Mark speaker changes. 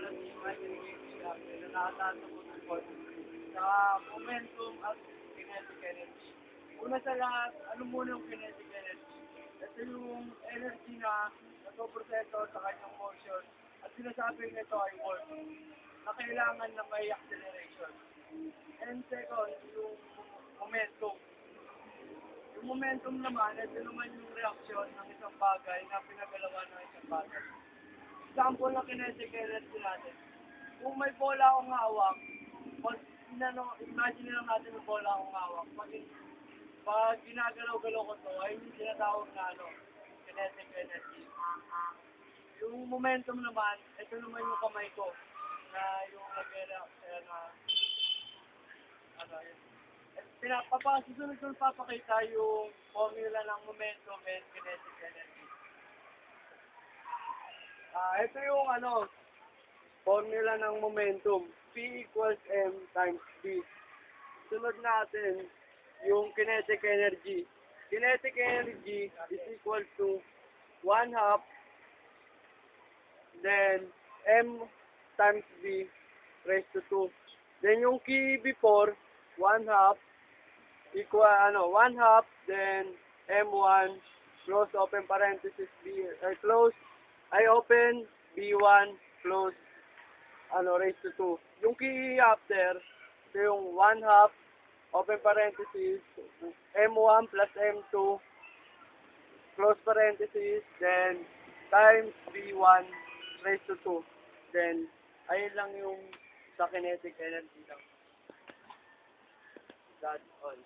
Speaker 1: na nakatatagot sa momentum at kinetic energy. Una sa lahat, ano muna yung kinetic energy? Ito yung energy na nagpoproseso sa kanyang motion at sinasabi nito ay work na kailangan na may acceleration. And second, yung momentum. Yung momentum naman, ito naman yung reaksyon ng isang bagay na pinagalawan ng isang bagay. Example ng kinetic energy natin. Kung may bola akong hawak, imagine lang natin may bola akong hawak. Pag ginagalaw-galaw ko to, ay yung tinatawag na kinetic energy. Yung momentum naman, ito naman yung kamay ko na yung nag-react susunod ko papakita yung formula ng momentum and kinetic energy. Ito yung formula ng momentum. P equals M times V. Sunod natin yung kinetic energy. Kinetic energy is equal to 1/2 then M times V raised to 2. Then yung key before 1/2 equal 1/2 then M1 close open parenthesis B close I open B1 close raised to 2. Yung key after ito yung 1/2 open parenthesis M1 plus M2 close parenthesis then times B1 raised to 2. Then ayun lang yung sa kinetic energy lang. That's all.